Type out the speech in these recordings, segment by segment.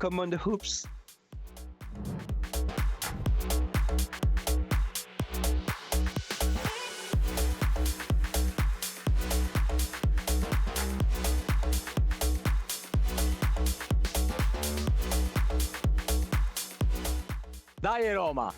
Welcome on the hoops. Dai Roma!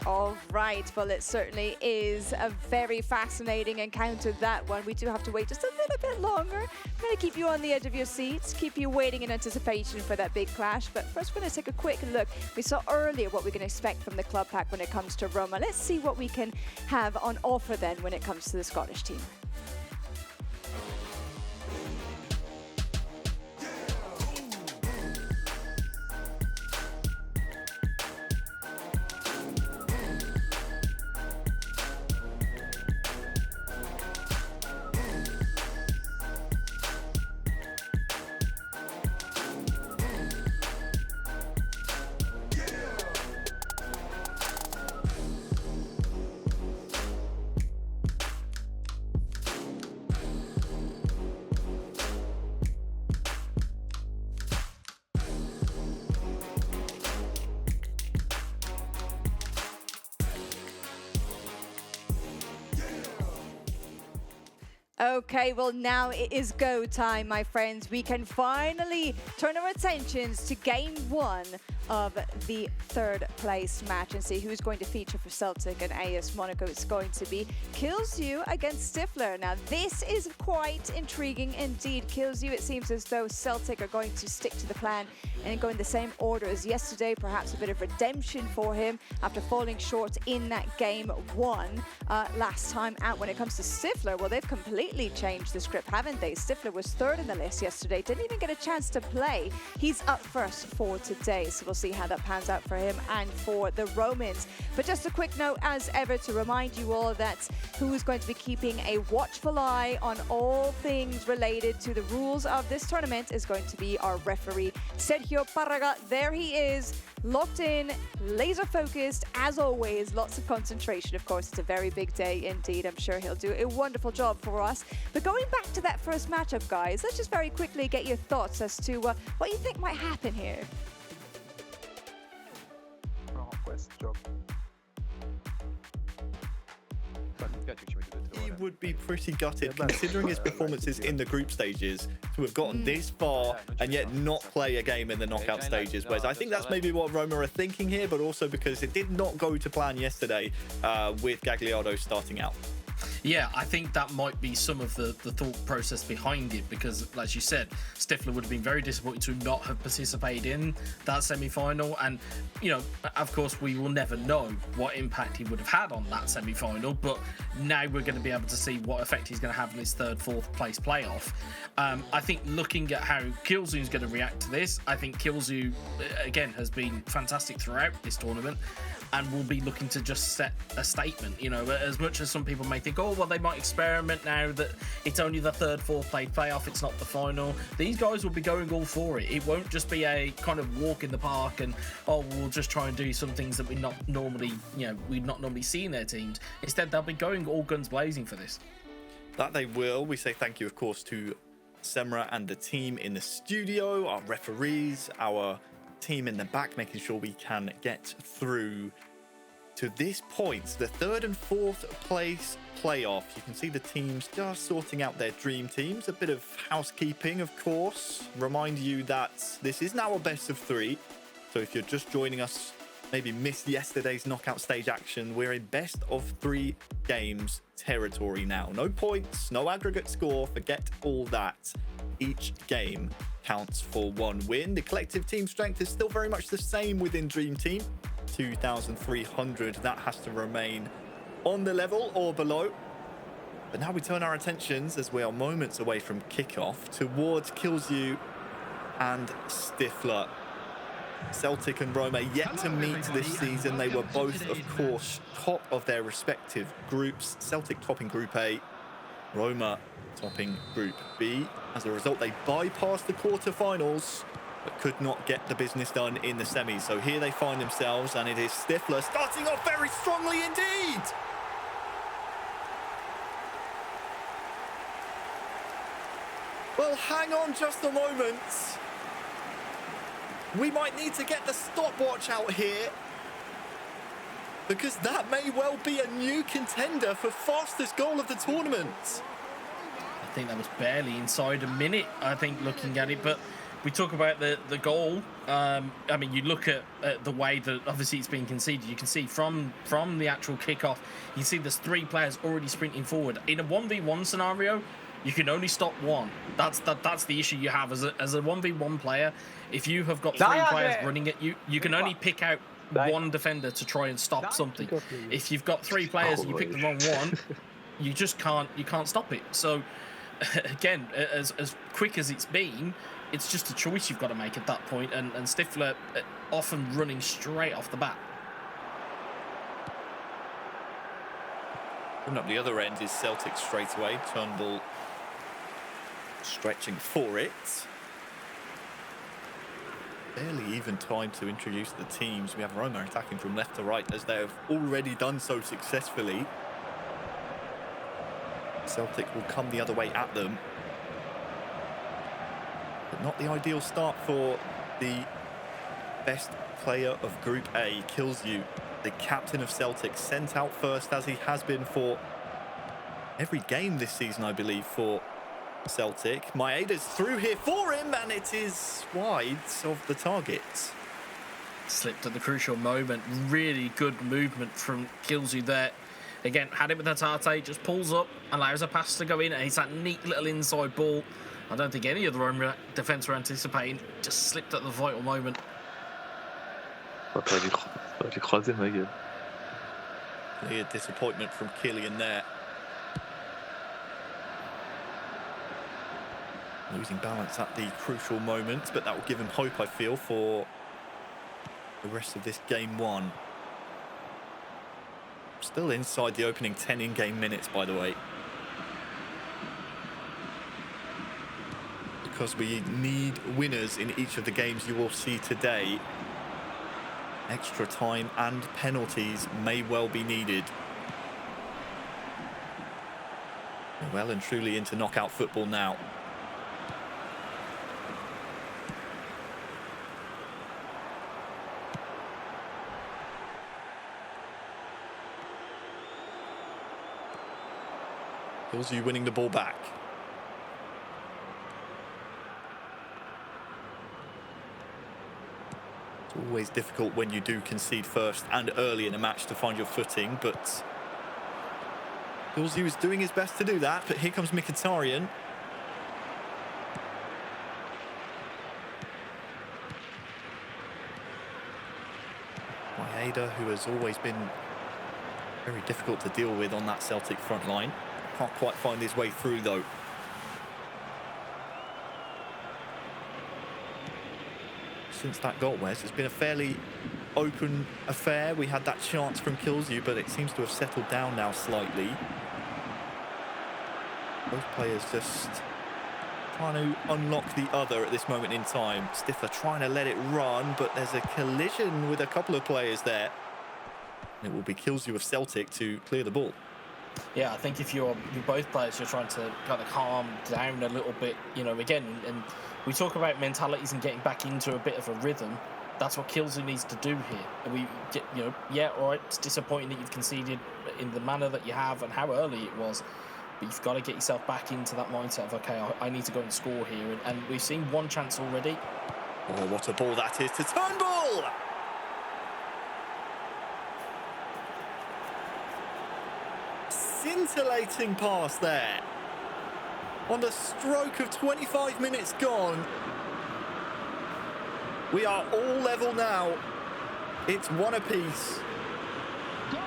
All right, well, it certainly is a very fascinating encounter, that one. We do have to wait just a little bit longer. I'm going to keep you on the edge of your seats, keep you waiting in anticipation for that big clash. But first, we're going to take a quick look. We saw earlier what we're going to expect from the club pack when it comes to Roma. Let's see what we can have on offer then when it comes to the Scottish team. Okay, well, now it is go time, my friends. We can finally turn our attentions to game one of the third place match and see who's going to feature for Celtic and AS Monaco. It's going to be Kills against Stifler. Now, this is quite intriguing indeed. Kills, it seems as though Celtic are going to stick to the plan and go in the same order as yesterday. Perhaps a bit of redemption for him after falling short in that game one last time out. When it comes to Stifler, well, they've completely changed the script, haven't they? Stifler was third in the list yesterday, didn't even get a chance to play. He's up first for today, so we'll see how that pans out for him and for the Romans. But just a quick note, as ever, to remind you all that who is going to be keeping a watchful eye on all things related to the rules of this tournament is going to be our referee, Sergio Parraga. There he is, locked in, laser focused, as always. Lots of concentration, of course. It's a very big day indeed. I'm sure he'll do a wonderful job for us. But going back to that first matchup, guys, let's just very quickly get your thoughts as to what you think might happen here. He would be pretty gutted, considering his performances in the group stages, to have gotten this far and yet not play a game in the knockout stages. Whereas I think that's maybe what Roma are thinking here, but also because it did not go to plan yesterday with Gagliardo starting out. Yeah, I think that might be some of the thought process behind it, because, as you said, Stifler would have been very disappointed to not have participated in that semi-final. And, you know, of course, we will never know what impact he would have had on that semi-final, but now we're going to be able to see what effect he's going to have in his third, fourth place playoff. I think looking at how Kilzu's going to react to this, I think Kilzu, again, has been fantastic throughout this tournament, and will be looking to just set a statement. You know, as much as some people may think, oh, well, they might experiment now that it's only the third, fourth place playoff, it's not the final. These guys will be going all for it. It won't just be a kind of walk in the park and, oh, we'll just try and do some things that we'd not normally see in their teams. Instead, they'll be going all guns blazing for this. That they will. We say thank you, of course, to Semra and the team in the studio, our referees, our team in the back, making sure we can get through to this point, the third and fourth place playoff. You can see the teams just sorting out their dream teams. A bit of housekeeping, of course. Remind you that this is now a best of three. So if you're just joining us, maybe missed yesterday's knockout stage action, we're in best of 3 games territory now. No points, no aggregate score, forget all that. Each game counts for 1 win. The collective team strength is still very much the same within Dream Team, 2,300. That has to remain on the level or below. But now we turn our attentions, as we are moments away from kickoff, towards Kilzu and Stifler. Celtic and Roma yet to meet this season. They were both, of course, top of their respective groups. Celtic topping Group A, Roma topping Group B. As a result, they bypassed the quarterfinals, but could not get the business done in the semis. So here they find themselves, and it is Stifler starting off very strongly indeed. Well, hang on just a moment. We might need to get the stopwatch out here, because that may well be a new contender for fastest goal of the tournament. I think that was barely inside a minute, I think, looking at it. But we talk about the goal. I mean, you look at the way that obviously it's been conceded. You can see from the actual kickoff, you can see there's 3 players already sprinting forward. In a 1v1 scenario, you can only stop one. That's the issue you have as a 1v1 player. If you have got 3 players running at you, you can only pick out one defender to try and stop something. If you've got 3 players and you pick the wrong one, you just can't stop it. So again, as quick as it's been, it's just a choice you've got to make at that point, and Stifler often running straight off the bat. Coming up the other end is Celtic straight away. Turnbull stretching for it. Barely even time to introduce the teams. We have Roma attacking from left to right, as they have already done so successfully. Celtic will come the other way at them. But not the ideal start for the best player of Group A. Kills you, the captain of Celtic, sent out first, as he has been for every game this season, I believe, for Celtic. Maeda's through here for him, and it is wide of the target. Slipped at the crucial moment. Really good movement from Kills you there. Again, had it with Hatate, just pulls up, allows a pass to go in, and it's that neat little inside ball. I don't think any of the Roma defence were anticipating. Just slipped at the vital moment. Clear disappointment from Killian there. Losing balance at the crucial moment, but that will give him hope, I feel, for the rest of this game 1. Still inside the opening 10 in-game minutes, by the way. Because we need winners in each of the games you will see today. Extra time and penalties may well be needed. We're well and truly into knockout football now. Kills you winning the ball back. It's always difficult when you do concede first and early in a match to find your footing, but Kilsey was doing his best to do that. But here comes Mkhitaryan. Maeda, who has always been very difficult to deal with on that Celtic front line. Can't quite find his way through, though. Since that goal, Wes, it's been a fairly open affair. We had that chance from Kilsey, but it seems to have settled down now slightly. Both players just trying to unlock the other at this moment in time. Stifler trying to let it run, but there's a collision with a couple of players there. And it will be Kilsey of Celtic to clear the ball. Yeah, I think if you're both players, you're trying to kind of calm down a little bit, you know, again, and we talk about mentalities and getting back into a bit of a rhythm. That's what Kilsey needs to do here. And we get, you know, yeah, all right, it's disappointing that you've conceded in the manner that you have and how early it was, but you've got to get yourself back into that mindset of, okay, I need to go and score here. And we've seen one chance already. Oh, what a ball that is to Turnbull! Scintillating pass there. On the stroke of 25 minutes gone. We are all level now. It's one apiece. Goal!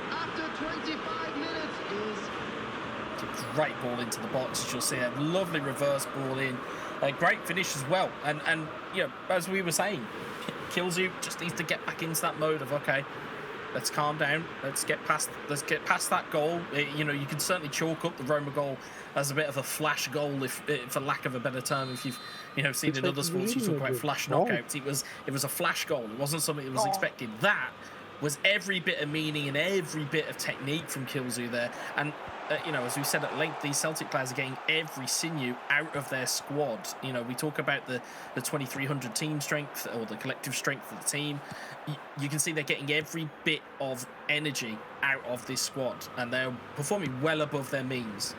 After 25 minutes is... It's a great ball into the box, as you'll see. A lovely reverse ball in. A great finish as well. And you know, as we were saying, Kilsey just needs to get back into that mode of, okay, let's calm down. Let's get past that goal. You know, you can certainly chalk up the Roma goal as a bit of a flash goal, if for lack of a better term. If you've seen in other sports, you talk about flash knockouts. It was a flash goal. It wasn't something that was expected. That was every bit of meaning and every bit of technique from Kilzu there. And you know, as we said at length, these Celtic players are getting every sinew out of their squad. You know, we talk about the 2,300 team strength or the collective strength of the team. You can see they're getting every bit of energy out of this squad, and they're performing well above their means.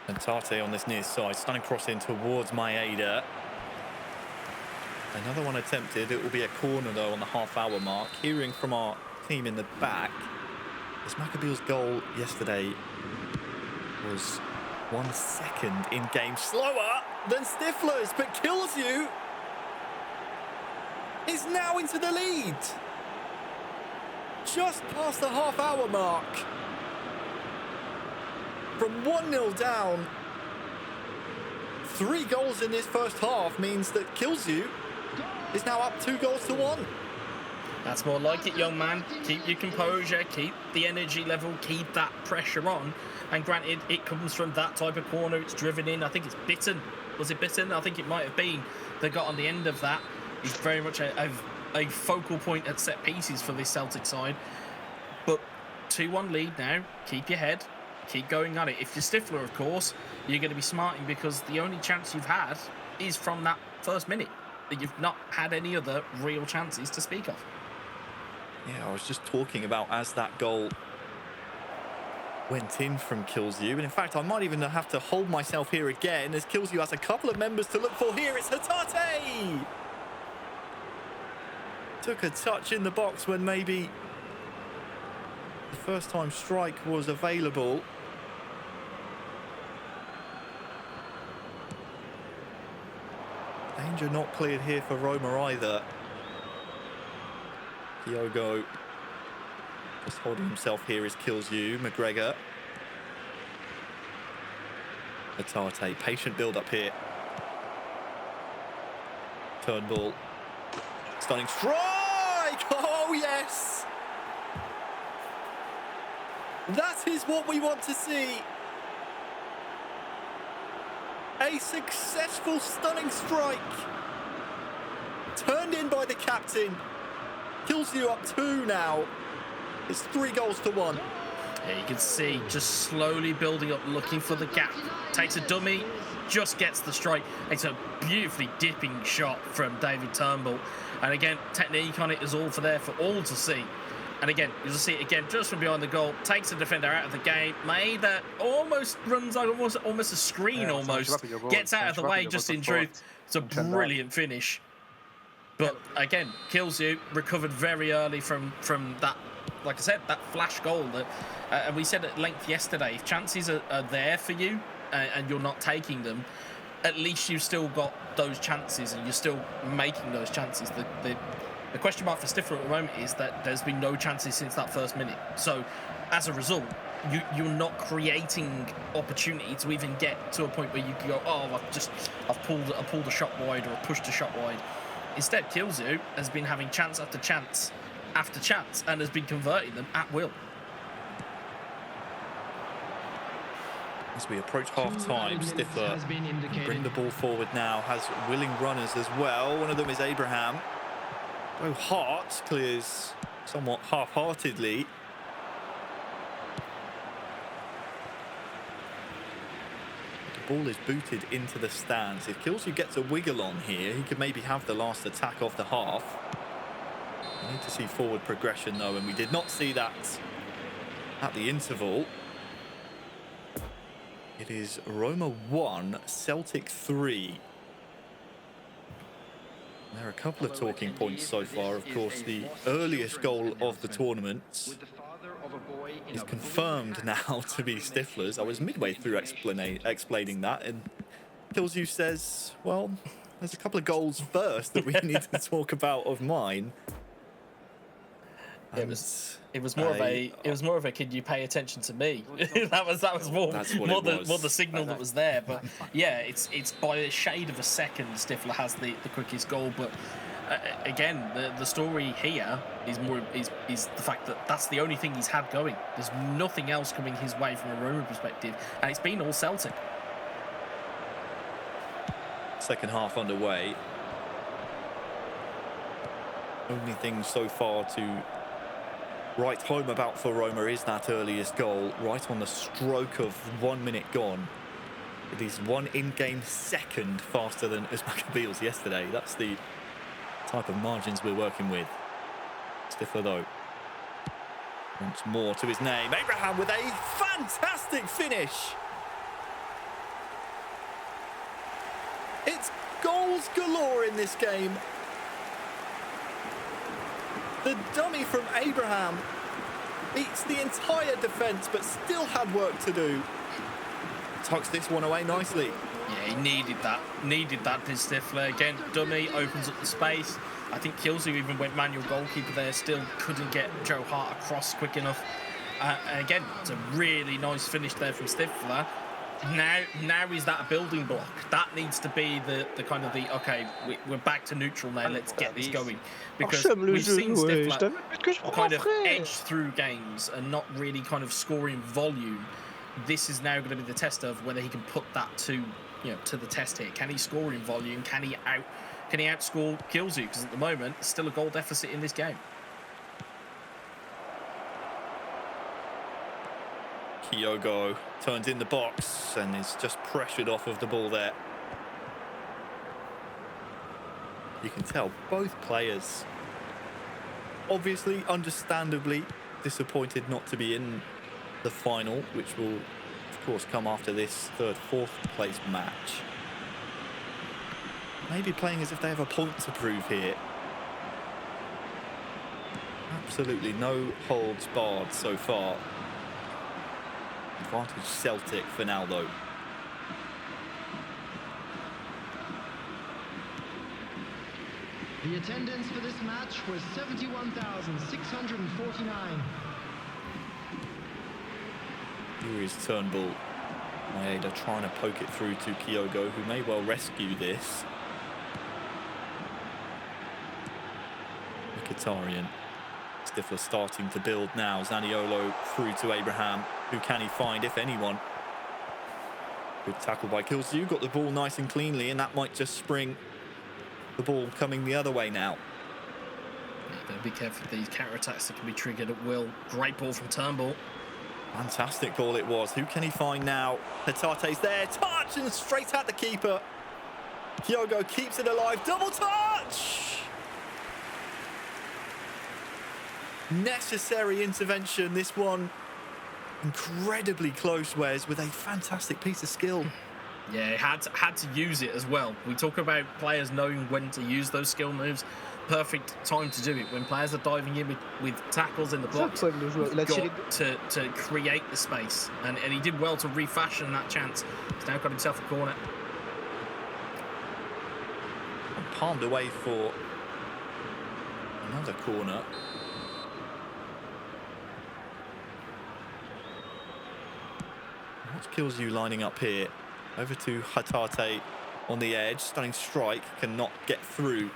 And Tate on this near side, stunning cross in towards Maeda. Another one attempted. It will be a corner though on the half-hour mark. Hearing from our team in the back, as Maccabeel's goal yesterday was 1 second in game slower than Stifler's, but Kilzu is now into the lead. Just past the half-hour mark. From 1-0 down, 3 goals in this first half means that Kilzu is now up 2 goals to 1. That's more like it, young man. Keep your composure, keep the energy level, keep that pressure on. And granted, it comes from that type of corner. It's driven in. I think it's Bitten. Was it Bitten? I think it might have been. That got on the end of that. He's very much a focal point at set pieces for this Celtic side. But 2-1 lead now. Keep your head. Keep going at it. If you're Stifler, of course, you're going to be smarting because the only chance you've had is from that first minute. You've not had any other real chances to speak of. Yeah, I was just talking about as that goal went in from Kilzu. And in fact, I might even have to hold myself here again as Kilzu has a couple of members to look for here. It's Hatate! Took a touch in the box when maybe the first time strike was available. Danger not cleared here for Roma either. Diogo just holding himself here is Kilzu. McGregor. Hatate, patient build up here. Turnbull. Stunning strike! Oh yes! That is what we want to see. A successful stunning strike. Turned in by the captain. Kilzu up 2 now. It's 3 goals to 1. Yeah, you can see just slowly building up, looking for the gap. Takes a dummy, just gets the strike. It's a beautifully dipping shot from David Turnbull. And again, technique on it is all for all to see. And again, you'll see it again just from behind the goal. Takes the defender out of the game. Maeda almost runs like almost a screen Gets out of the way just in truth. It's a brilliant finish. But again, Kilzu recovered very early from that, like I said, that flash goal. And we said at length yesterday, if chances are there for you and you're not taking them, at least you've still got those chances and you're still making those chances. The question mark for Stifler at the moment is that there's been no chances since that first minute. So as a result, you're not creating opportunity to even get to a point where you can go, oh, I've pulled a shot wide or I've pushed a shot wide. Instead, Kilzu has been having chance after chance after chance and has been converting them at will. As we approach half-time, Stifler bring the ball forward now, has willing runners as well. One of them is Abraham. Oh, Hart clears somewhat half-heartedly. The ball is booted into the stands. If Kilzu gets a wiggle on here, he could maybe have the last attack of the half. We need to see forward progression though, and we did not see that at the interval. It is Roma 1, Celtic 3. There are a couple of talking points so far. Of course, the earliest goal of the tournament is confirmed now to be Stifler's. I was midway through explaining that, and Kilzu says, well, there's a couple of goals first that we need to talk about of mine. It was more of a could you pay attention to me? that was more the signal that was there. But yeah, it's by a shade of a second Stifler has the quickest goal. But again, the story here is the fact that that's the only thing he's had going. There's nothing else coming his way from a Roma perspective, and it's been all Celtic. Second half underway. Only thing so far to write home about for Roma is that earliest goal, right on the stroke of 1 minute gone. It is one in-game second faster than Uzbekistan yesterday. That's the type of margins we're working with. Stifler, though, wants more to his name. Abraham with a fantastic finish. It's goals galore in this game. The dummy from Abraham beats the entire defence, but still had work to do. Tucks this one away nicely. Yeah, he needed that. Needed that, did Stifler. Again, dummy, opens up the space. I think Kilsey even went manual goalkeeper there, still couldn't get Joe Hart across quick enough. And again, it's a really nice finish there from Stifler. Now is that a building block? That needs to be the kind of the, okay, we're back to neutral now, let's get this going. Because we've seen Stifler kind of edge through games and not really kind of scoring volume. This is now going to be the test of whether he can put that to the test here. Can he score in volume? Can he outscore Kilsey? Because at the moment, there's still a goal deficit in this game. Kyogo turns in the box and is just pressured off of the ball there. You can tell both players, obviously, understandably, disappointed not to be in the final, which will, of course, come after this third, fourth place match. Maybe playing as if they have a point to prove here. Absolutely no holds barred so far. Advantage Celtic for now, though. The attendance for this match was 71,649. Here is Turnbull. Maeda trying to poke it through to Kyogo, who may well rescue this. Mkhitaryan. Stifler starting to build now. Zaniolo through to Abraham. Who can he find, if anyone? Good tackle by Kilsey. Got the ball nice and cleanly, and that might just spring the ball coming the other way now. Yeah, be careful with these counter-attacks that can be triggered at will. Great ball from Turnbull. Fantastic ball it was. Who can he find now? Hatate's there. Touch and straight at the keeper. Kyogo keeps it alive. Double touch! Necessary intervention. This one incredibly close, Wes, with a fantastic piece of skill. Yeah, had to use it as well. We talk about players knowing when to use those skill moves. Perfect time to do it. When players are diving in with tackles in the box, you've got to create the space. And he did well to refashion that chance. He's now got himself a corner. And palmed away for another corner. What kills you lining up here? Over to Hatate on the edge. Stunning strike. Cannot get through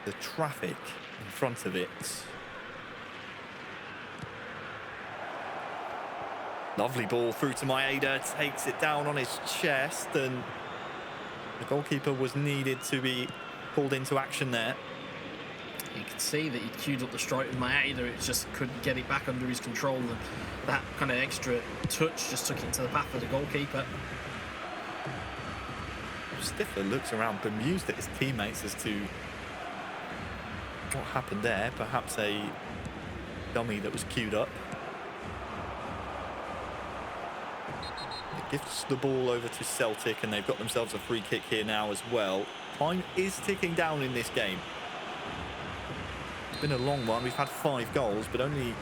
the traffic in front of it. Lovely ball through to Maeda. Takes it down on his chest, and the goalkeeper was needed to be called into action there. You could see that he queued up the strike with Maeda. It just couldn't get it back under his control. And that kind of extra touch just took it into the path of the goalkeeper. Stifler looks around bemused at his teammates as to what happened there. Perhaps a dummy that was queued up. It gifts the ball over to Celtic, and they've got themselves a free kick here now as well. Time is ticking down in this game. It's been a long one. We've had 5 goals, but only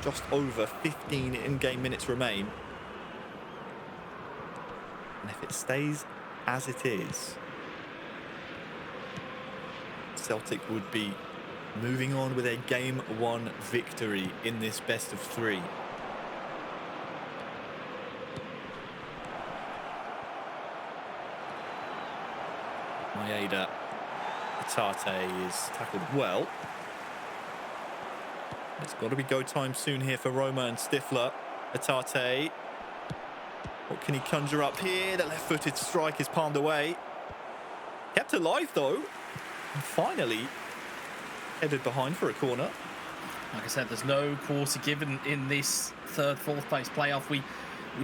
just over 15 in-game minutes remain. And if it stays as it is, Celtic would be moving on with a Game 1 victory in this best of 3. Maeda. Tate is tackled well. It's got to be go time soon here for Roma and Stifler. Tate. What can he conjure up here? The left-footed strike is palmed away. Kept alive, though. And finally, headed behind for a corner. Like I said, there's no quarter given in this third, fourth place playoff. We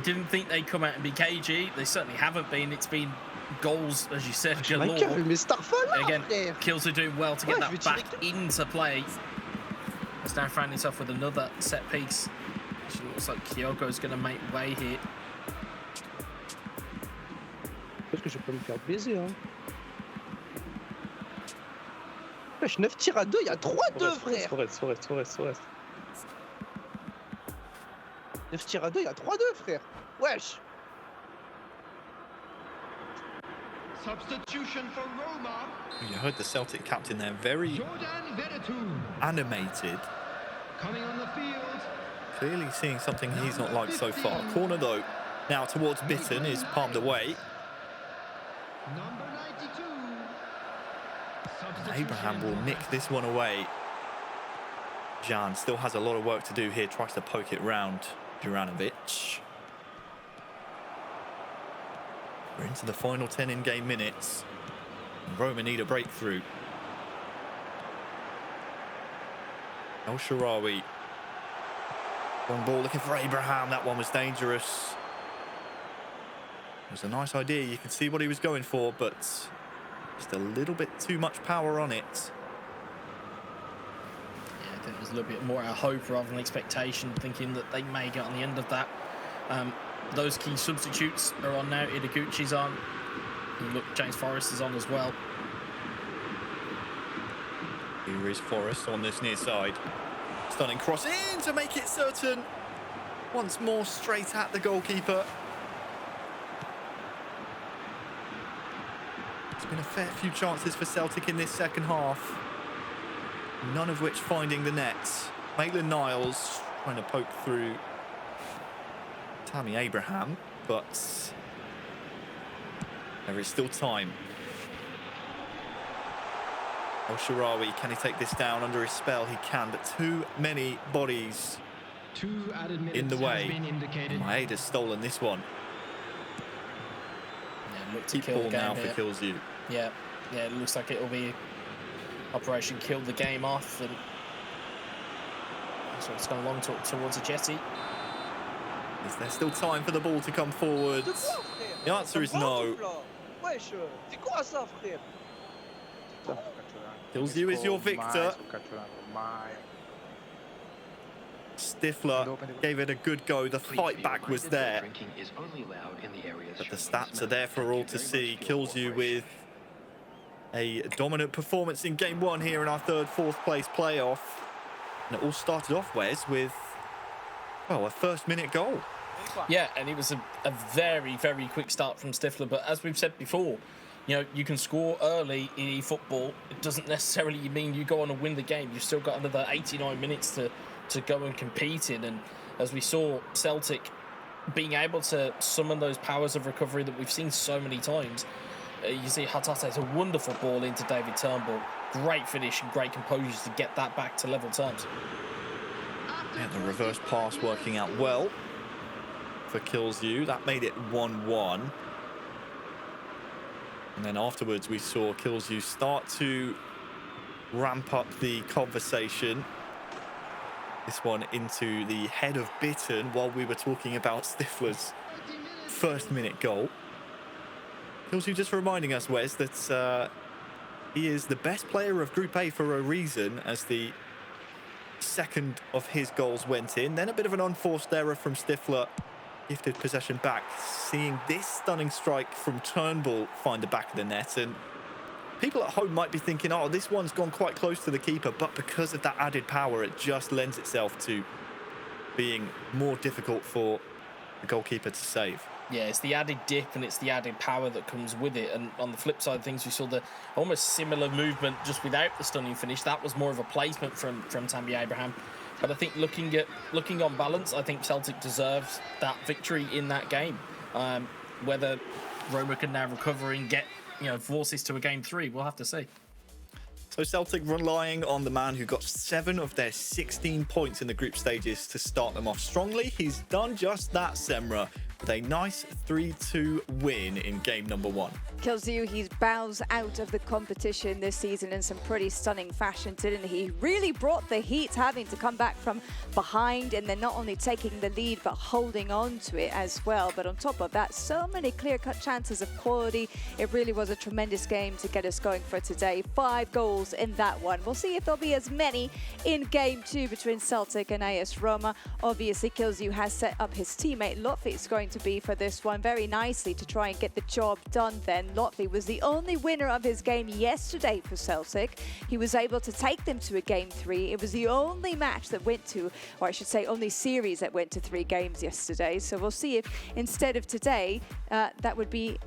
didn't think they'd come out and be cagey. They certainly haven't been. It's been goals, as you said, galore. And again, Kills are doing well to get that back into play. It's now found himself with another set piece. It looks like Kyogo's going to make way here. Parce que je peux me faire baiser, hein. Wesh, 9 tirs à 2, il y a 3-2, frère. Forest. 9 tirs à 2, il y a 3-2, frère. Wesh. Substitution for Roma. You heard the Celtic captain there, very Jordan Veretout animated. coming on the field. Clearly seeing something he's not liked so far. Corner though, now towards Bitton, is palmed away. Number 92. And Abraham will nick this one away. Jan still has a lot of work to do here, tries to poke it round Juranovic. We're into the final 10 in-game minutes. Roma need a breakthrough. El Shaarawy. Long ball looking for Abraham. That one was dangerous. It was a nice idea. You could see what he was going for, but just a little bit too much power on it. Yeah, I think there's a little bit more hope rather than expectation, thinking that they may get on the end of that. Those key substitutes are on now. Ideguchi's on. And look, James Forrest is on as well. Here is Forrest on this near side. Stunning cross in to make it certain. Once more straight at the goalkeeper. There's been a fair few chances for Celtic in this second half. None of which finding the net. Maitland-Niles trying to poke through Tammy Abraham, but there is still time. El Shaarawy, can he take this down under his spell? He can, but too many bodies 2 added minutes in the way. has been indicated. Maeda's stolen this one. Yeah, look to Deep kill ball the game now here. for Kills You. Yeah, it looks like it'll be Operation Kill the Game off, and so it's gone along towards a jetty. Is there still time for the ball to come forward? C'est quoi, frère? The answer is no. Wesh, c'est quoi ça, frère? Kills You is your victor. Stifler gave it a good go. The fight back was there. But the stats are there for all to see. Kills You with a dominant performance in game one here in our third, fourth place playoff. And it all started off, Wes, with, well, a first-minute goal. Yeah, and it was a very, very quick start from Stifler. But as we've said before, you know, you can score early in eFootball. It doesn't necessarily mean you go on and win the game. You've still got another 89 minutes to go and compete in. And as we saw, Celtic being able to summon those powers of recovery that we've seen so many times. You see Hatate's a wonderful ball into David Turnbull. Great finish and great composure to get that back to level terms. Yeah, the reverse pass working out well for Kills You. That made it 1-1. And then afterwards we saw Kills You start to ramp up the conversation. This one into the head of Bitton while we were talking about Stifler's first-minute goal. Kills You just reminding us, Wes, that he is the best player of Group A for a reason, as the second of his goals went in. Then a bit of an unforced error from Stifler. Gifted possession back. Seeing this stunning strike from Turnbull find the back of the net. And people at home might be thinking, oh, this one's gone quite close to the keeper. But because of that added power, it just lends itself to being more difficult for the goalkeeper to save. Yeah, it's the added dip and it's the added power that comes with it. And on the flip side of things, we saw the almost similar movement just without the stunning finish. That was more of a placement from Tammy Abraham. But I think looking on balance, I think Celtic deserves that victory in that game. Whether Roma can now recover and get, force this to a game 3, we'll have to see. So Celtic relying on the man who got 7 of their 16 points in the group stages to start them off strongly. He's done just that, Semra, with a nice 3-2 win in game number 1. Kilzu, he bows out of the competition this season in some pretty stunning fashion, didn't he? Really brought the heat, having to come back from behind and then not only taking the lead but holding on to it as well. But on top of that, so many clear-cut chances of quality. It really was a tremendous game to get us going for today. 5 goals in that one. We'll see if there'll be as many in game 2 between Celtic and AS Roma. Obviously, Kilzu has set up his teammate Lotfi's going to be for this one very nicely to try and get the job done then. Lotfi was the only winner of his game yesterday for Celtic. He was able to take them to a game 3. It was the only match that went to, or I should say only series that went to 3 games yesterday. So we'll see if instead of today, that would be,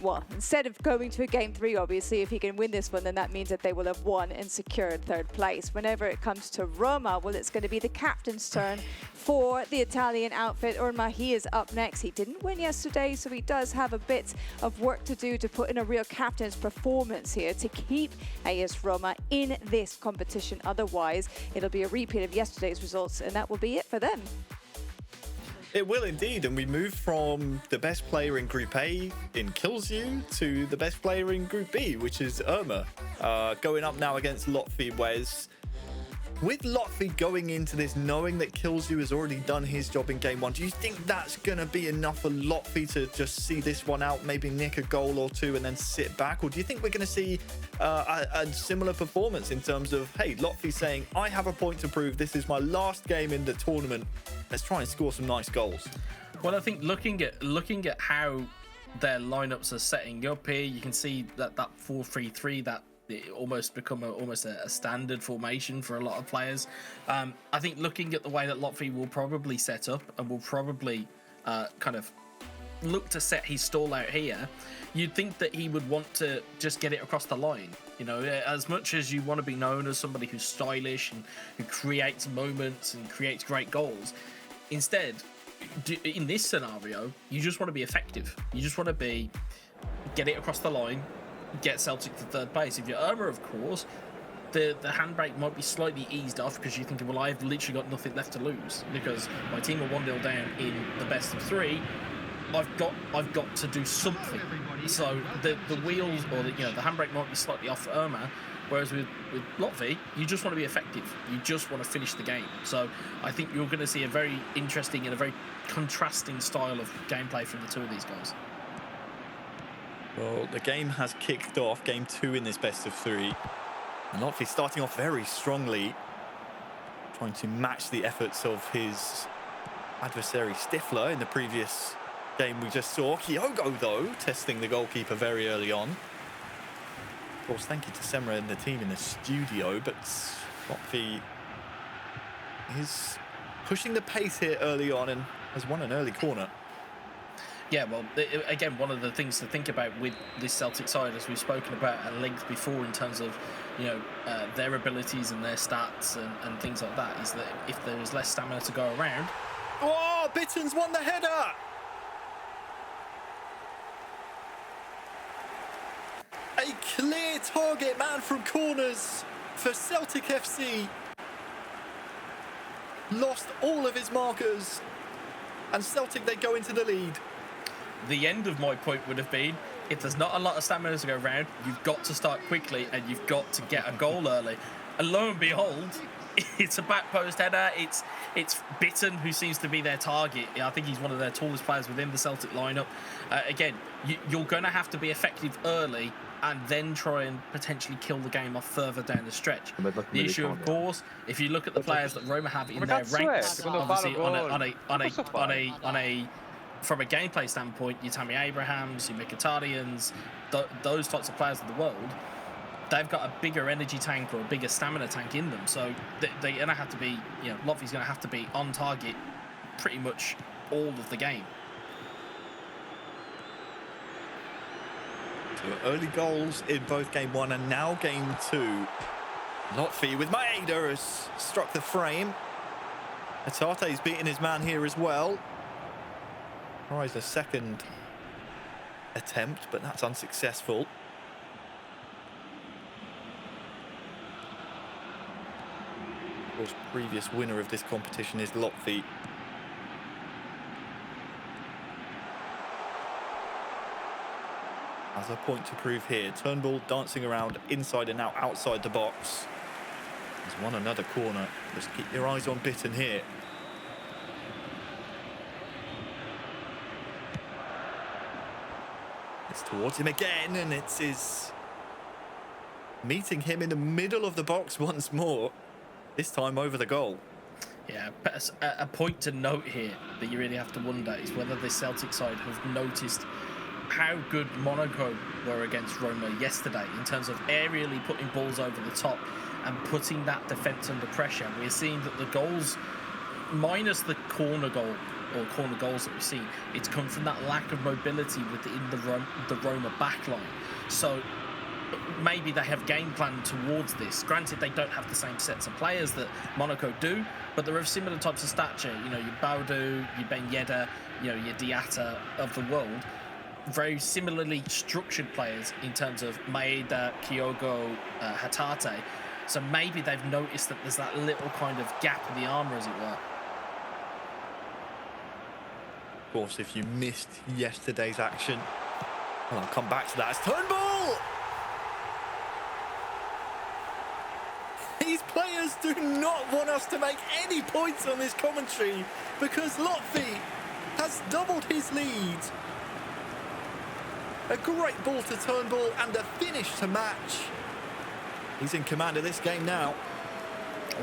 well, instead of going to a game 3, obviously, if he can win this one, then that means that they will have won and secured 3rd place. Whenever it comes to Roma, well, it's going to be the captain's turn for the Italian outfit. Urma, he is up next. He didn't win yesterday, so he does have a bit of work to do to put in a real captain's performance here to keep AS Roma in this competition. Otherwise, it'll be a repeat of yesterday's results, and that will be it for them. It will indeed, and we move from the best player in Group A in Kilzu to the best player in Group B, which is Urma, going up now against Lotfi Wes. With Lotfi going into this knowing that Kilzu has already done his job in game 1, do you think that's going to be enough for Lotfi to just see this one out, maybe nick a goal or 2 and then sit back? Or do you think we're going to see a similar performance in terms of, hey, Lotfi saying, I have a point to prove, this is my last game in the tournament, let's try and score some nice goals? Well, I think looking at how their lineups are setting up here, you can see that 4-3-3, that it almost become almost a standard formation for a lot of players. I think looking at the way that Lotfi will probably set up and will probably kind of look to set his stall out here, you'd think that he would want to just get it across the line. You know, as much as you want to be known as somebody who's stylish and who creates moments and creates great goals, instead, in this scenario, you just want to be effective. You just want to get it across the line, get Celtic to 3rd place. If you're Urma, of course, the handbrake might be slightly eased off because you're thinking, well, I've literally got nothing left to lose because my team are 1-0 down in the best of 3. I've got to do something. So the wheels or the handbrake might be slightly off for Urma, whereas with Lotfi, you just want to be effective. You just want to finish the game. So I think you're going to see a very interesting and a very contrasting style of gameplay from the two of these guys. Well, the game has kicked off, game 2 in this best of 3. And Lotfi starting off very strongly, trying to match the efforts of his adversary Stifler in the previous game we just saw. Kyogo, though, testing the goalkeeper very early on. Of course, thank you to Semra and the team in the studio, but Lotfi is pushing the pace here early on and has won an early corner. Yeah, well, again, one of the things to think about with this Celtic side, as we've spoken about at length before, in terms of their abilities and their stats and things like that, is that if there is less stamina to go around. Oh, Bitten's won the header! A clear target man from corners for Celtic FC. Lost all of his markers, and Celtic, they go into the lead. The end of my point would have been, if there's not a lot of stamina to go around, you've got to start quickly and you've got to get a goal early. And lo and behold, it's a back post header. It's Bitten who seems to be their target. I think he's one of their tallest players within the Celtic lineup. Again, you're going to have to be effective early and then try and potentially kill the game off further down the stretch. The issue, of course, if you look at the players that Roma have in their ranks, obviously on a from a gameplay standpoint, your Tammy Abrahams, your Mkhitaryan's, those types of players of the world, they've got a bigger energy tank or a bigger stamina tank in them. So they're going to have to be, Lotfi's going to have to be on target pretty much all of the game. So early goals in both game 1 and now game 2. Lotfi with Maeda has struck the frame. Atate's beaten his man here as well. Tries a second attempt, but that's unsuccessful. Of course, previous winner of this competition is Lotfi. has a point to prove here. Turnbull dancing around inside and out outside the box. He's won another corner. Just keep your eyes on Bitten here. It's towards him again, and it's his meeting him in the middle of the box once more. This time over the goal. Yeah, but a point to note here that you really have to wonder is whether the Celtic side have noticed how good Monaco were against Roma yesterday in terms of aerially putting balls over the top and putting that defence under pressure. We're seeing that the goals, minus the corner goal or corner goals that we've seen, it's come from that lack of mobility within the Roma backline. So maybe they have game planned towards this. Granted, they don't have the same sets of players that Monaco do, but they're of similar types of stature. You know, your Baudu, your Ben Yedder, you know, your Diatta of the world. Very similarly structured players in terms of Maeda, Kyogo, Hatate. So maybe they've noticed that there's that little kind of gap in the armour, as it were. Of course, if you missed yesterday's action, well, I'll come back to that. It's Turnbull! These players do not want us to make any points on this commentary because Lotfi has doubled his lead. A great ball to Turnbull and a finish to match. He's in command of this game now.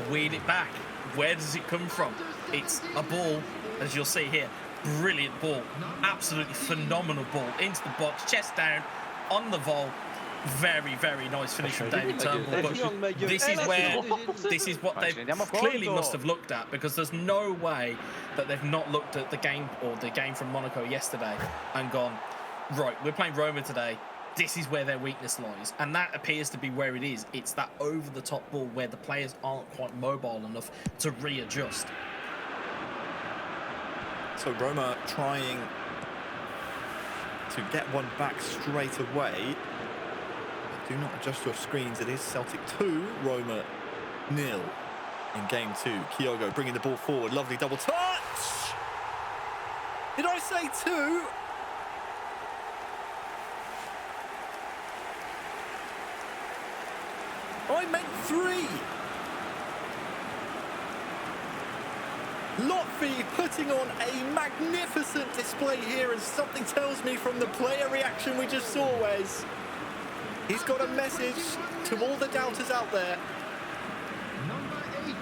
Wheel it back. Where does it come from? It's a ball, as you'll see here. Brilliant ball. Absolutely phenomenal ball. Into the box, chest down, on the volley. Very, very nice finish from David Turnbull. But this is what they clearly must have looked at, because there's no way that they've not looked at the game or the game from Monaco yesterday and gone, right, we're playing Roma today. This is where their weakness lies. And that appears to be where it is. It's that over-the-top ball where the players aren't quite mobile enough to readjust. So Roma trying to get one back straight away. Do not adjust your screens. It is Celtic 2, Roma 0 in game 2. Kyogo bringing the ball forward. Lovely double touch. Did I say 2? I meant 3. Lotfi putting on a magnificent display here, and something tells me from the player reaction we just saw, Wes, he's got a message to all the doubters out there. Number 8.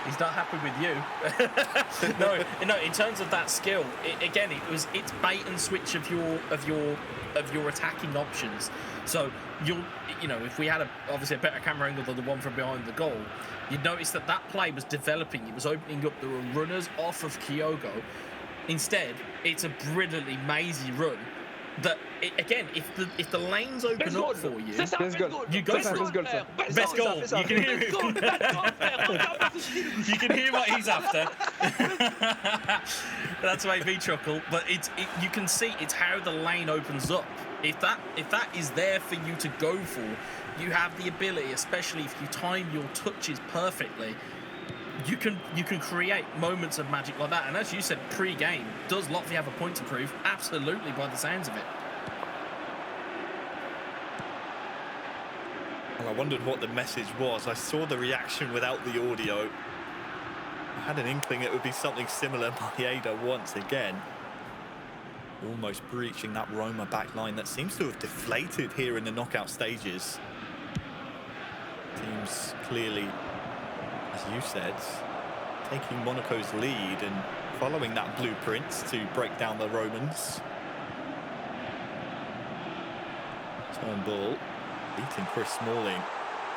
He's not happy with you. no. In terms of that skill, it's bait and switch of your attacking options. So if we had obviously a better camera angle than the one from behind the goal, you'd notice that play was developing. It was opening up. There were runners off of Kyogo. Instead, it's a brilliantly mazy run. That if the lanes open up for you, you go for it. Best goal. You can hear him. You can hear what he's after. That's made me chuckle. But you can see it's how the lane opens up. If that is there for you to go for, you have the ability, especially if you time your touches perfectly. You can create moments of magic like that. And as you said pre-game, does Lotfi have a point to prove? Absolutely, by the sounds of it. Well, I wondered what the message was. I saw the reaction without the audio. I had an inkling it would be something similar. Maeda once again almost breaching that Roma backline that seems to have deflated here in the knockout stages. Teams clearly, as you said, taking Monaco's lead and following that blueprint to break down the Romans. Turnbull beating Chris Smalling.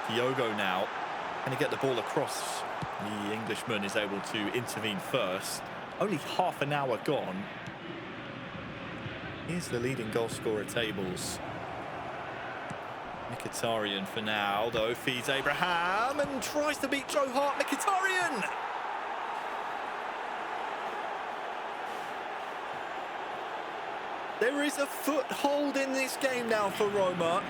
Kyogo now. Can he get the ball across? The Englishman is able to intervene first. Only half an hour gone. Here's the leading goal scorer tables. Mkhitaryan for now, though, feeds Abraham and tries to beat Joe Hart. Mkhitaryan! There is a foothold in this game now for Roma.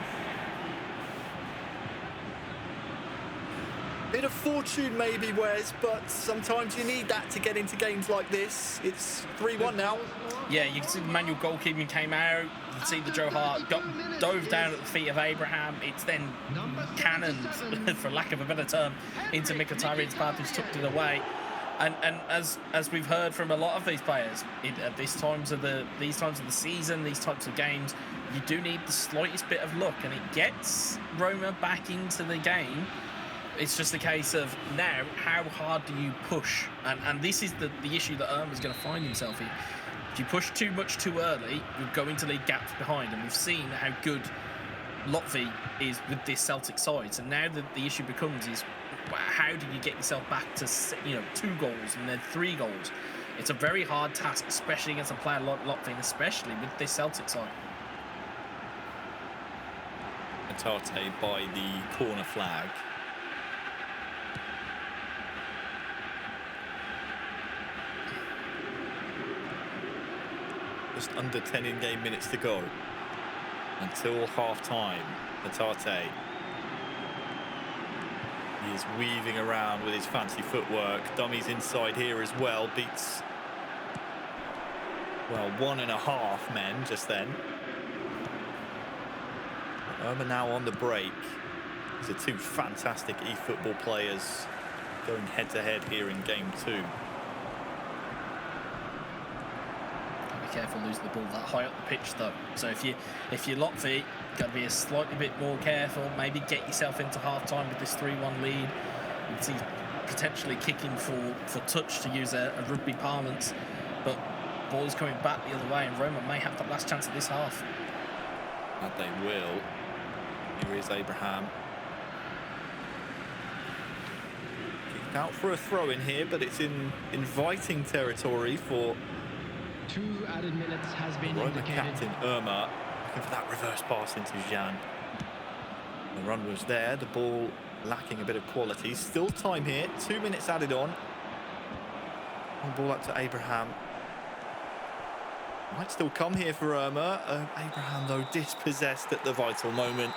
Bit of fortune maybe, Wes, but sometimes you need that to get into games like this. It's 3-1 now. Yeah, you can see the manual goalkeeping came out. can see the Joe Hart dove down at the feet of Abraham. It's then cannoned, for lack of a better term, into Mkhitaryan's path, who's tucked it away. And as we've heard from a lot of these players, at these times of the season, these types of games, you do need the slightest bit of luck, and it gets Roma back into the game. It's just a case of now, how hard do you push? And this is the issue that Irma's going to find himself in. If you push too much too early, you're going to leave gaps behind, and we've seen how good Lotfi is with this Celtic side. So now the issue becomes is, how do you get yourself back to 2 goals and then 3 goals? It's a very hard task, especially against a player like Lotfi, and especially with this Celtic side. Tate by the corner flag. Just under 10 in-game minutes to go until half-time. Tate. He is weaving around with his fancy footwork. Dummies inside here as well. Beats, well, 1.5 men just then. Irma now on the break. These are 2 fantastic eFootball players going head-to-head here in game 2. Be careful losing the ball that high up the pitch, though. So if you're Lotfi, got to be a slightly bit more careful. Maybe get yourself into half-time with this 3-1 lead. You can see potentially kicking for touch, to use a rugby parlance. But ball is coming back the other way, and Roma may have the last chance of this half. And they will. Here is Abraham. Kicked out for a throw in here, but it's in inviting territory for 2 added minutes has been Roma indicated. captain Irma. Looking for that reverse pass into Jan. The run was there, the ball lacking a bit of quality. Still time here, 2 minutes added on. One ball up to Abraham. Might still come here for Irma. Abraham, though, dispossessed at the vital moment.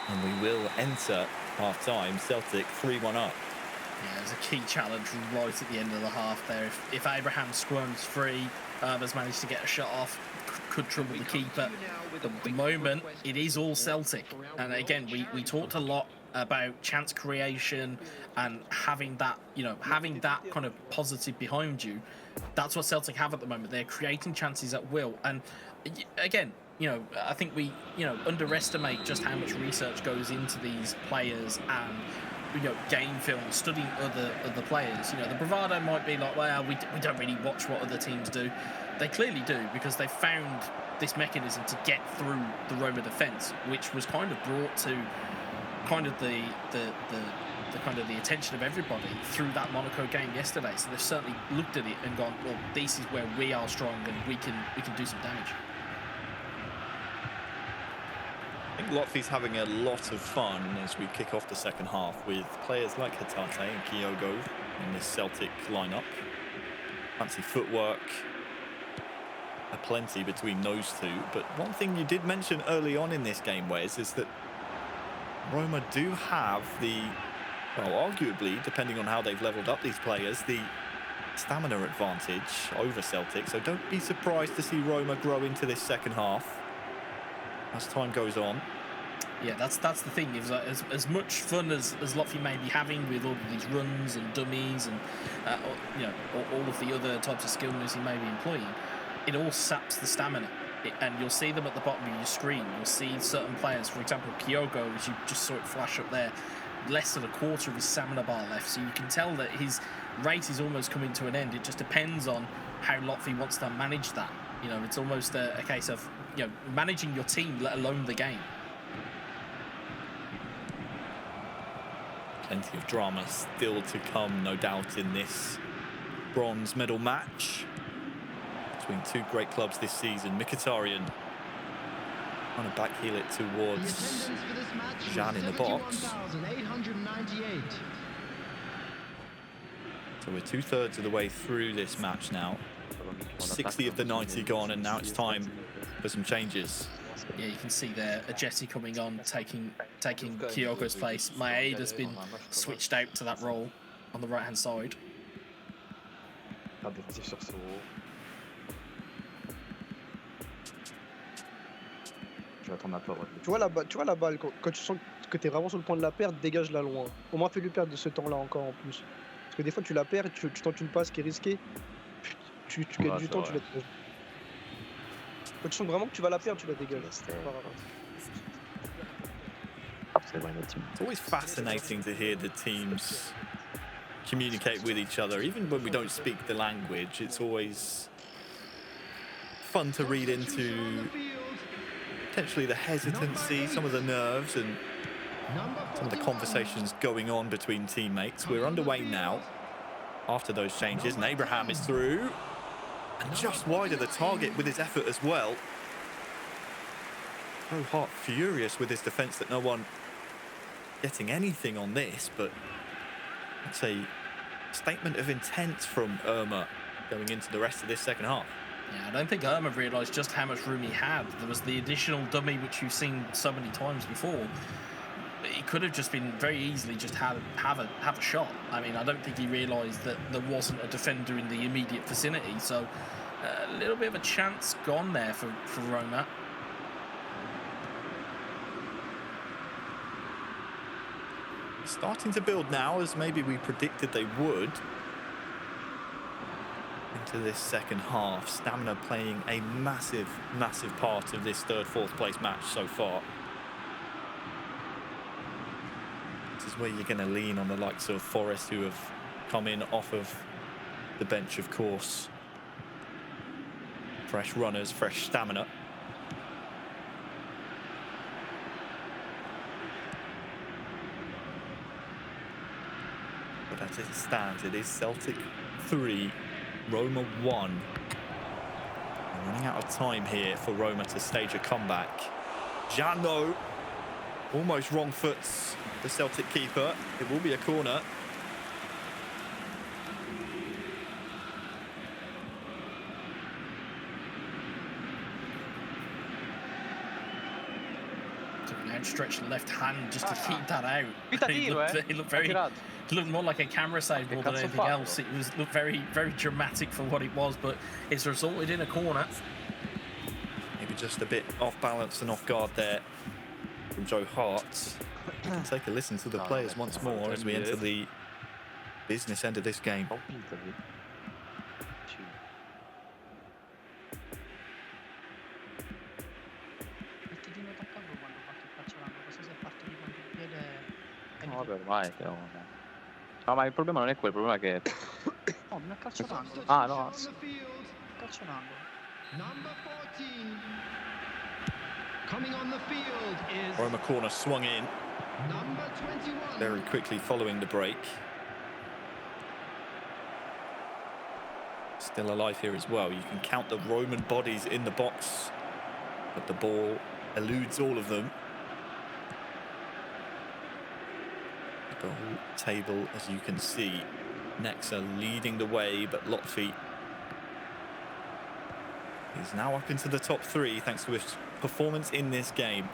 And we will enter half-time. Celtic 3-1 up. Yeah, there's a key challenge right at the end of the half there. If Abraham squirms free, Irma's managed to get a shot off, could trouble the keeper. At the moment, it is all Celtic. And again, we talked a lot about chance creation and having that kind of positive behind you. That's what Celtic have at the moment. They're creating chances at will. And again, I think we underestimate just how much research goes into these players and game film, studying other players. The bravado might be like, well, we don't really watch what other teams do. They clearly do, because they found this mechanism to get through the Roma defence, which was kind of brought to kind of the attention of everybody through that Monaco game yesterday. So they've certainly looked at it and gone, well, this is where we are strong and we can do some damage. I think Lotfi's having a lot of fun as we kick off the second half with players like Tate and Kyogo in this Celtic lineup. Fancy footwork, plenty between those two. But one thing you did mention early on in this game, Wes, is that Roma do have the, well, arguably, depending on how they've levelled up these players, the stamina advantage over Celtic. So don't be surprised to see Roma grow into this second half as time goes on. Yeah, that's the thing. Is as much fun as Lotfi may be having with all of these runs and dummies and all of the other types of skill moves he may be employing, it all saps the stamina. And you'll see them at the bottom of your screen. You'll see certain players, for example, Kyogo, as you just saw it flash up there, less than a quarter of his stamina bar left. So you can tell that his race is almost coming to an end. It just depends on how Lotfi wants to manage that. It's almost a case of managing your team, let alone the game. Plenty of drama still to come, no doubt, in this bronze medal match between 2 great clubs this season. Mkhitaryan trying to backheel it towards Jan in the box. So we're 2/3 of the way through this match now. 60 of the 90 gone, and now it's time for some changes. Yeah, you can see there a Jesse coming on, taking Kyogo's place. Maeda has been switched out to that role on the right-hand side. je vais attendre un peu. Tu vois la balle, quand tu sens que tu es vraiment sur le point de la perdre, dégage-la loin. Au moins, fais-lui perdre de ce temps-là encore en plus. Parce que des fois, tu la perds, tu tentes une passe qui est risquée, tu gagnes du temps, tu la dégages. Quand tu sens vraiment que tu vas la perdre, tu la dégages. It's always fascinating to hear the teams communicate with each other, even when we don't speak the language. It's always fun to read into potentially the hesitancy, some of the nerves, and some of the conversations going on between teammates. We're underway now after those changes, and Abraham is through and just wide of the target with his effort as well. Joe Hart furious with his defence that no one getting anything on this, but it's a statement of intent from Irma going into the rest of this second half. Yeah, I don't think Irma realised just how much room he had. There was the additional dummy, which you've seen so many times before. He could have just been very easily just have a shot. I mean, I don't think he realised that there wasn't a defender in the immediate vicinity. So a little bit of a chance gone there for Roma. Starting to build now, as maybe we predicted they would. Into this second half, stamina playing a massive part of this third, fourth place match so far. This is where you're going to lean on the likes of Forest, who have come in off of the bench, of course. Fresh runners, fresh stamina. But as it stands, it is Celtic 3, Roma 1. We're running out of time here for Roma to stage a comeback. Jano almost wrong foots the Celtic keeper. It will be a corner. Outstretched left hand just to keep that out. He Looked more like a camera save more than anything else. It looked very dramatic for what it was, but it's resulted in a corner. Maybe just a bit off balance and off guard there from Joe Hart. We can take a listen to the players once more as we enter the business end of this game. Vabbè, ormai no, ma il problema non è quello, il problema è che no, non è calcio d'angolo. Ah, no. Calcio d'angolo. Roma corner swung in very quickly following the break. Still alive here as well. You can count the Roman bodies in the box, but the ball eludes all of them. Goal table, as you can see, Nexa leading the way, but Lotfi is now up into the top 3 thanks to his performance in this game.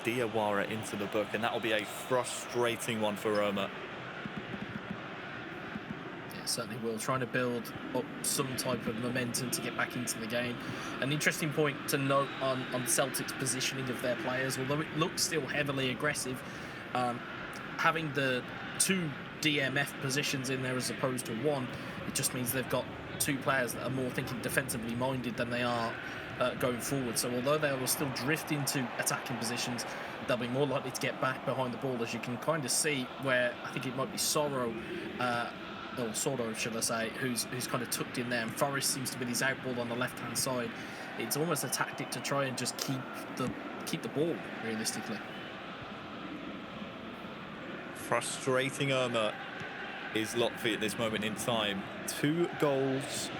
Diawara into the book, and that will be a frustrating one for Roma. Certainly will, trying to build up some type of momentum to get back into the game. An interesting point to note on Celtic's positioning of their players, although it looks still heavily aggressive, having the 2 DMF positions in there as opposed to 1, it just means they've got 2 players that are more thinking defensively minded than they are going forward. So although they will still drift into attacking positions, they'll be more likely to get back behind the ball, as you can kind of see where I think it might be Sorrow, or Sordo, should I say, who's kind of tucked in there, and Forrest seems to be his outball on the left-hand side. It's almost a tactic to try and just keep the ball, realistically. Frustrating Irma is Lotfi at this moment in time. 2 goals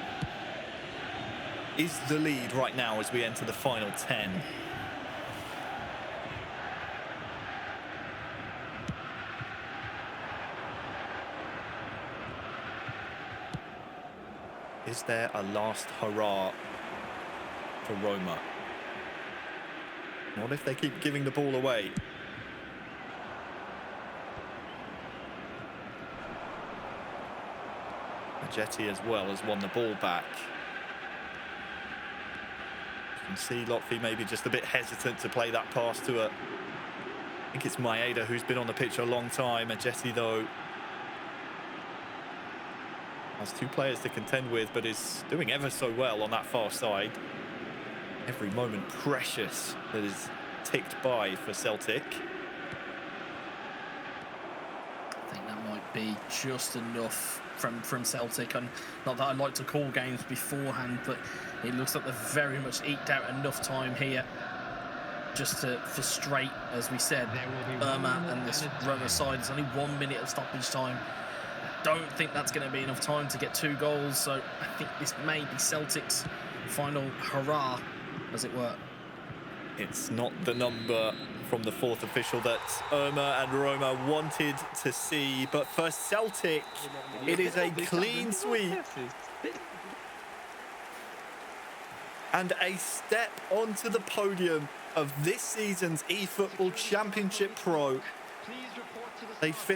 is the lead right now as we enter the final 10. Is there a last hurrah for Roma? What if they keep giving the ball away? Jetty as well has won the ball back. You can see Lotfi maybe just a bit hesitant to play that pass to I think it's Maeda who's been on the pitch a long time. Jetty, though, has 2 players to contend with, but is doing ever so well on that far side. Every moment precious that is ticked by for Celtic. I think that might be just enough from Celtic, and not that I like to call games beforehand, but it looks like they've very much eked out enough time here just to frustrate, as we said, Irma and this Roma side. There's only 1 minute of stoppage time. I don't think that's going to be enough time to get 2 goals, so I think this may be Celtic's final hurrah, as it were. It's not the number from the 4th official that Irma and Roma wanted to see, but for Celtic, it is a clean sweep and a step onto the podium of this season's eFootball Championship Pro. They finished